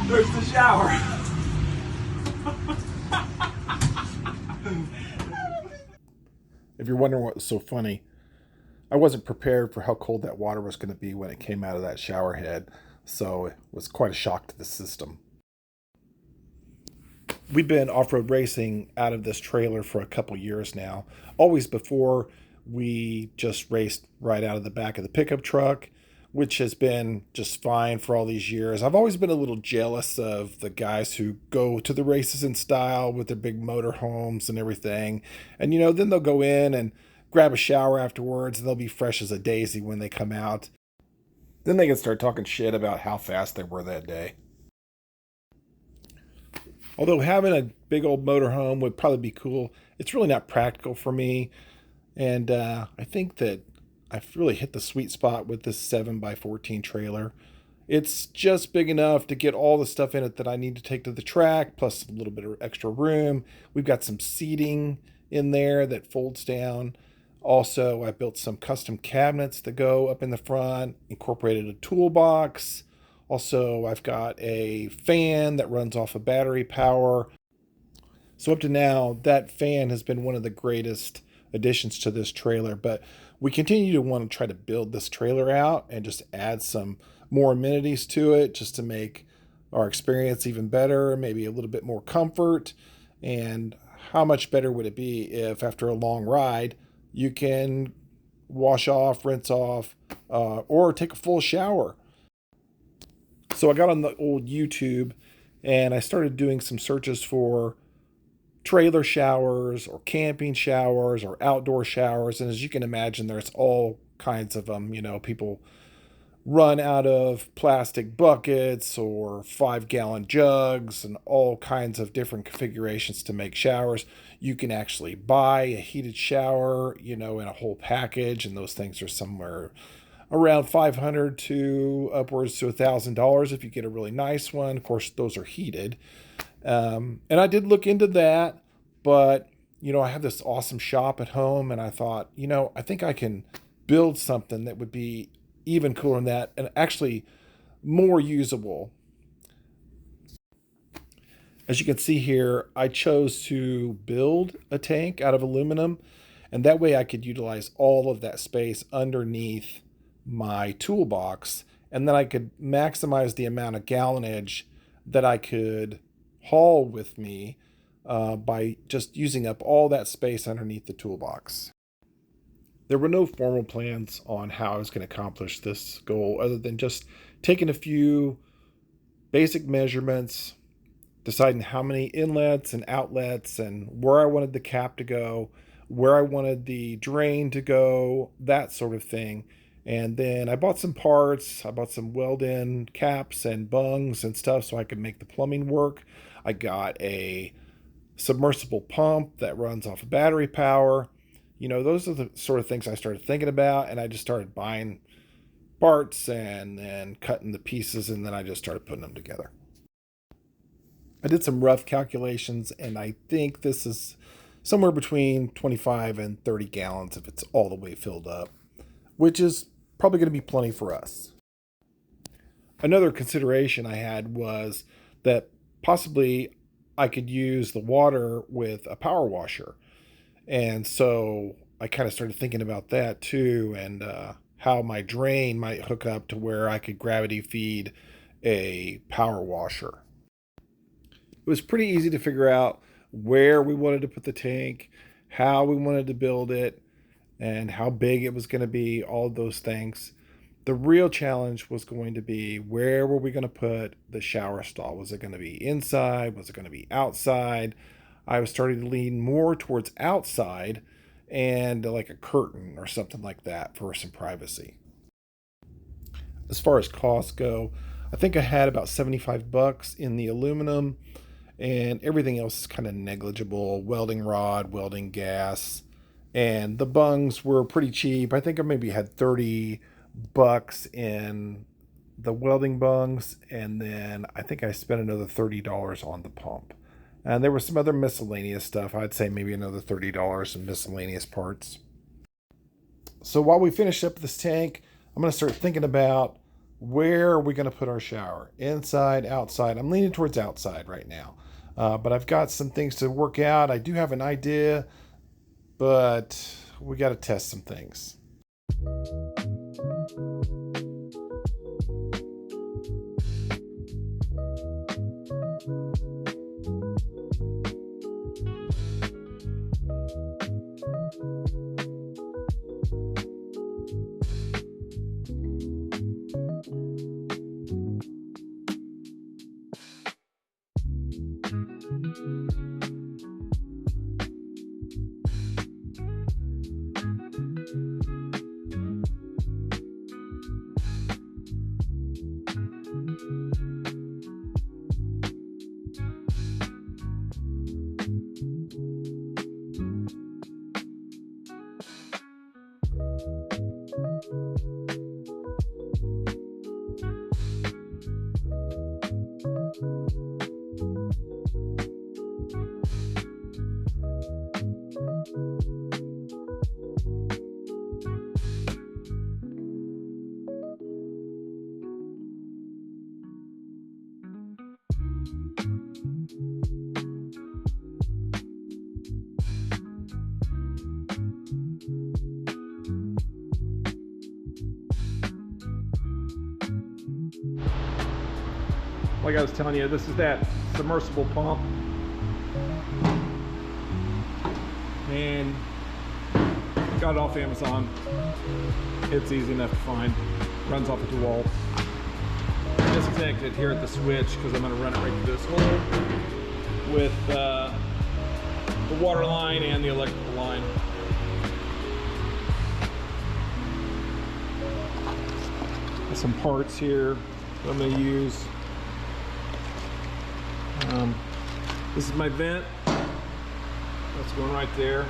There's the shower. If you're wondering what was so funny, I wasn't prepared for how cold that water was going to be when it came out of that shower head, so it was quite a shock to the system. We've been off-road racing out of this trailer for a couple years now. Always before, we just raced right out of the back of the pickup truck, which has been just fine for all these years. I've always been a little jealous of the guys who go to the races in style with their big motorhomes and everything. And then they'll go in and grab a shower afterwards, and they'll be fresh as a daisy when they come out. Then they can start talking shit about how fast they were that day. Although having a big old motorhome would probably be cool, it's really not practical for me. And I think that I've really hit the sweet spot with this 7x14 trailer. It's just big enough to get all the stuff in it that I need to take to the track, plus a little bit of extra room. We've got some seating in there that folds down. Also, I built some custom cabinets that go up in the front, incorporated a toolbox. Also, I've got a fan that runs off of battery power. So up to now, that fan has been one of the greatest additions to this trailer, but we continue to want to try to build this trailer out and just add some more amenities to it just to make our experience even better, maybe a little bit more comfort. And how much better would it be if after a long ride, you can wash off, rinse off, or take a full shower. So I got on the old YouTube and I started doing some searches for trailer showers or camping showers or outdoor showers. And as you can imagine, there's all kinds of them. People run out of plastic buckets or 5-gallon jugs and all kinds of different configurations to make showers. You can actually buy a heated shower, in a whole package, and those things are somewhere around $500 to upwards to $1,000 if you get a really nice one. Of course, those are heated. And I did look into that, but, I have this awesome shop at home, and I thought, I think I can build something that would be even cooler than that and actually more usable. As you can see here, I chose to build a tank out of aluminum, and that way I could utilize all of that space underneath my toolbox, and then I could maximize the amount of gallonage that I could haul with me by just using up all that space underneath the toolbox. There were no formal plans on how I was going to accomplish this goal other than just taking a few basic measurements, deciding how many inlets and outlets and where I wanted the cap to go, where I wanted the drain to go, that sort of thing. And then I bought some parts. I bought some weld-in caps and bungs and stuff so I could make the plumbing work. I got a submersible pump that runs off of battery power. Those are the sort of things I started thinking about, and I just started buying parts and then cutting the pieces, and then I just started putting them together. I did some rough calculations, and I think this is somewhere between 25 and 30 gallons if it's all the way filled up, which is probably going to be plenty for us. Another consideration I had was that possibly I could use the water with a power washer. And so I kind of started thinking about that too, and how my drain might hook up to where I could gravity feed a power washer. It was pretty easy to figure out where we wanted to put the tank, how we wanted to build it, and how big it was going to be, all of those things. The real challenge was going to be, where were we going to put the shower stall? Was it going to be inside? Was it going to be outside? I was starting to lean more towards outside and like a curtain or something like that for some privacy. As far as costs go, I think I had about $75 in the aluminum, and everything else is kind of negligible. Welding rod, welding gas, and the bungs were pretty cheap. I think I maybe had $30 in the welding bungs, and then I think I spent another $30 on the pump. And there was some other miscellaneous stuff. I'd say maybe another $30 in miscellaneous parts. So while we finished up this tank, I'm going to start thinking about where are we going to put our shower? Inside, outside? I'm leaning towards outside right now. But I've got some things to work out. I do have an idea, but we got to test some things. Like I was telling you, this is that submersible pump, and got it off Amazon. It's easy enough to find. Runs off at the wall. Disconnect it here at the switch because I'm going to run it right through this hole with the water line and the electrical line. Got some parts here that I'm going to use. This is my vent. That's going right there.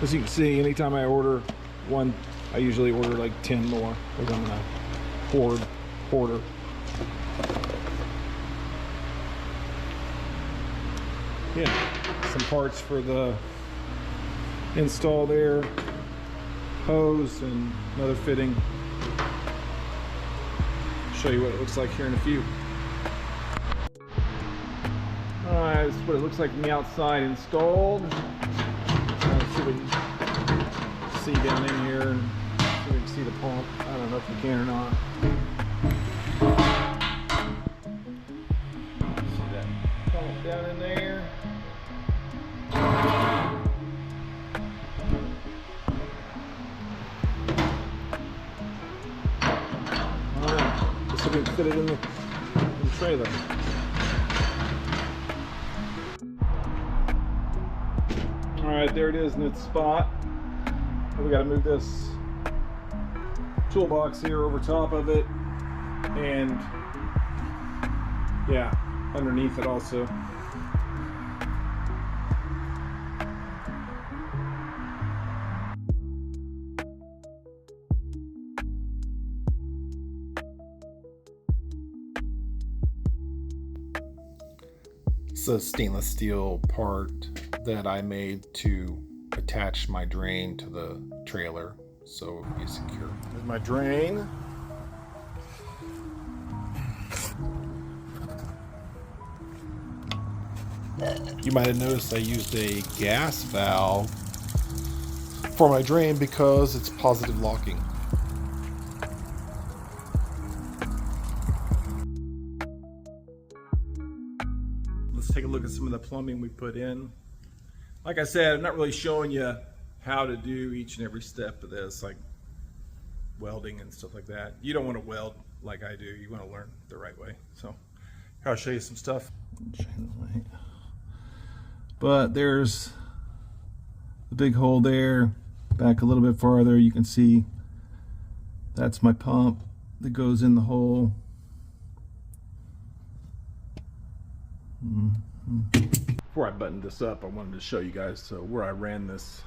As you can see, anytime I order one, I usually order like 10 more because I'm a hoarder. Yeah, some parts for the install there. Hose and another fitting. Show you what it looks like here in a few. Alright, this is what it looks like from the outside installed. Let's see if we can see down in here and see if we can see the pump. I don't know if we can or not. See that pump down in there. So we can fit it in the trailer. Alright, there it is in its spot. We got to move this toolbox here over top of it, and yeah, underneath it also. It's a stainless steel part that I made to attach my drain to the trailer so it would be secure. There's my drain. You might have noticed I used a gas valve for my drain because it's positive locking. Let's take a look at some of the plumbing we put in. Like I said, I'm not really showing you how to do each and every step of this, like welding and stuff like that. You don't want to weld like I do. You want to learn the right way. So I'll show you some stuff. But there's the big hole there. Back a little bit farther, you can see that's my pump that goes in the hole. Before I buttoned this up, I wanted to show you guys where I ran this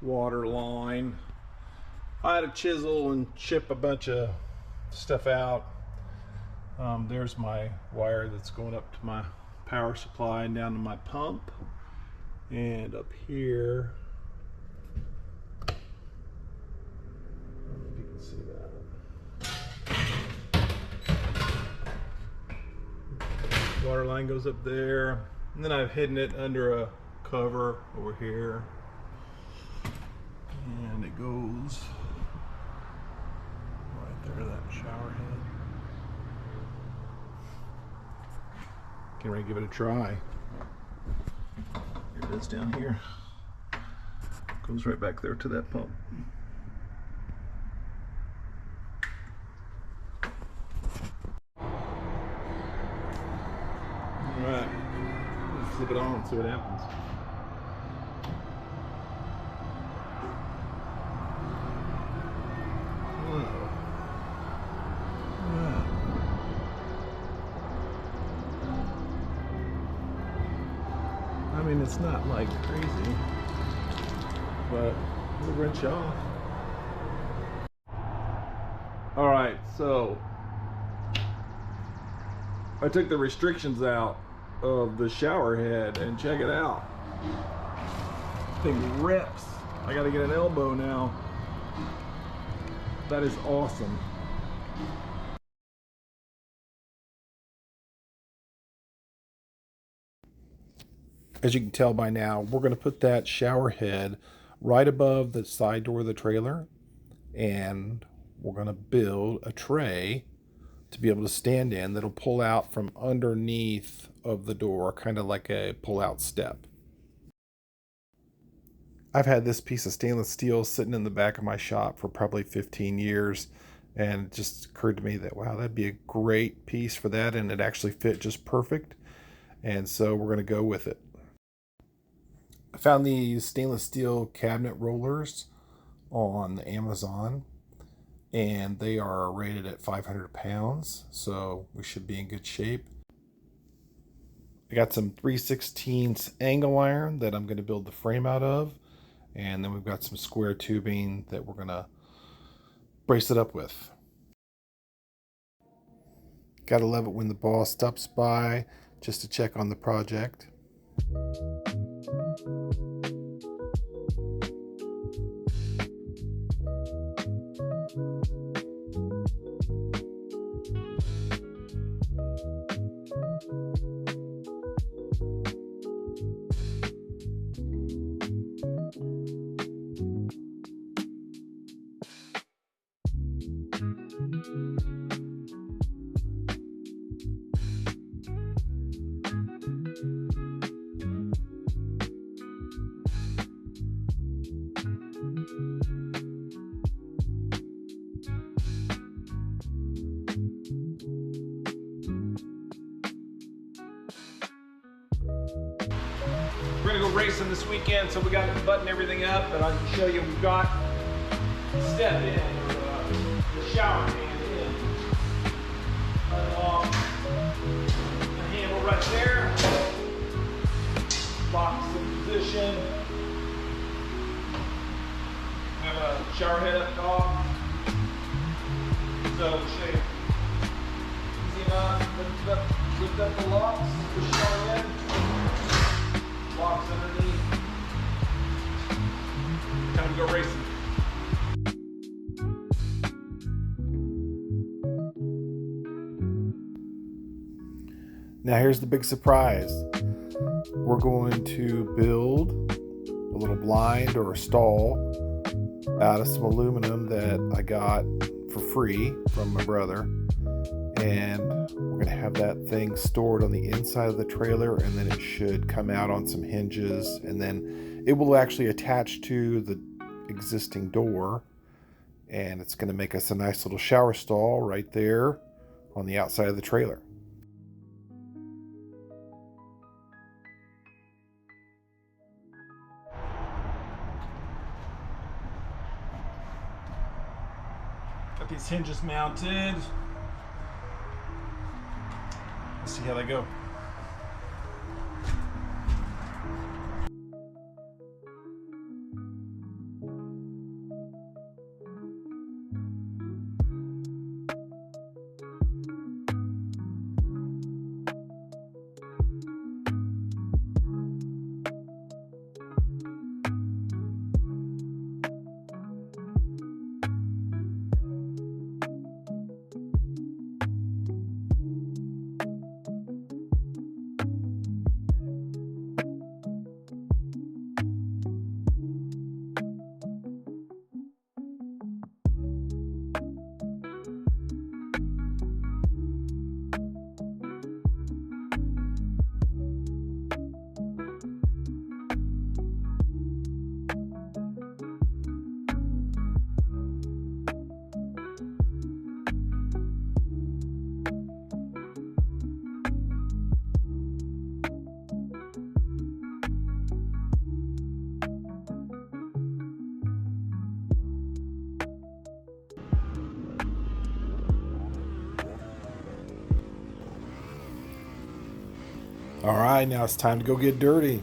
water line. I had to chisel and chip a bunch of stuff out. There's my wire that's going up to my power supply and down to my pump. And up here, I don't know if you can see that. Water line goes up there. And then I've hidden it under a cover over here. And it goes right there, that shower head. Getting ready to give it a try. Here it is down here. Goes right back there to that pump. Alright, let's flip it on and see what happens. I mean, it's not like crazy, but it'll wrench off. Alright, so I took the restrictions out of the shower head and check it out. Thing rips. I gotta get an elbow now. That is awesome. As you can tell by now, we're going to put that shower head right above the side door of the trailer, and we're going to build a tray to be able to stand in that'll pull out from underneath of the door, kind of like a pull-out step. I've had this piece of stainless steel sitting in the back of my shop for probably 15 years, and it just occurred to me that, wow, that'd be a great piece for that, and it actually fit just perfect, and so we're going to go with it. I found these stainless steel cabinet rollers on Amazon, and they are rated at 500 pounds, so we should be in good shape. I got some 3/16 angle iron that I'm going to build the frame out of, and then we've got some square tubing that we're going to brace it up with. Gotta love it when the boss stops by just to check on the project. We're gonna go racing this weekend, so we got to button everything up, but I can show you we've got the step in, or the shower hand in. Unlock the handle right there. Locks in position. We have a shower head up top. So we'll show you. Easy enough. Lift up the locks, push it on in. Locks underneath. Time to go racing. Now here's the big surprise. We're going to build a little blind or a stall out of some aluminum that I got for free from my brother. And we're going to have that thing stored on the inside of the trailer, and then it should come out on some hinges, and then it will actually attach to the existing door, and it's going to make us a nice little shower stall right there on the outside of the trailer. Got these hinges mounted. Let's see how they go. All right, now it's time to go get dirty.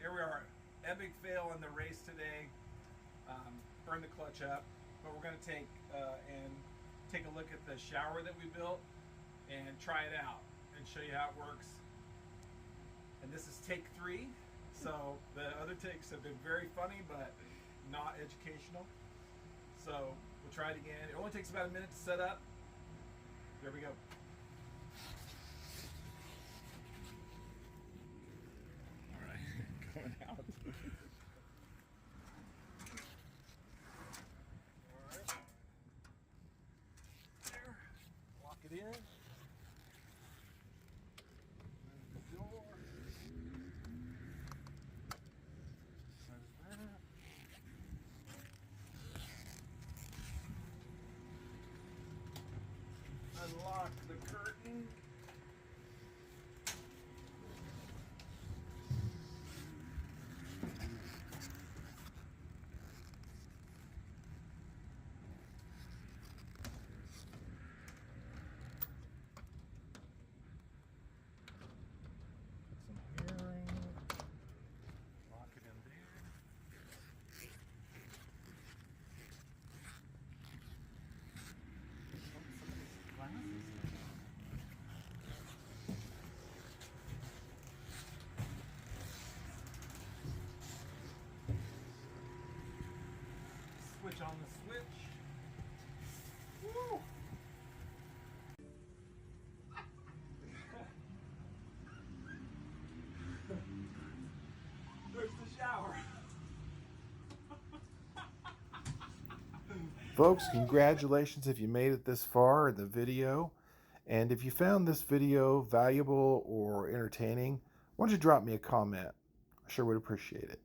Here we are, epic fail in the race today. Burned the clutch up, but we're going to take a look at the shower that we built and try it out and show you how it works. And this is take 3, so the other takes have been very funny but not educational. So we'll try it again. It only takes about a minute to set up. There we go. All right, going out. All right. There. Lock it in. The door. There's that. Unlock the curtain. Put some earring. Lock it in there. Oh, somebody's glasses. Switch on the switch. Woo! There's the shower. Folks, congratulations if you made it this far in the video. And if you found this video valuable or entertaining, why don't you drop me a comment? I sure would appreciate it.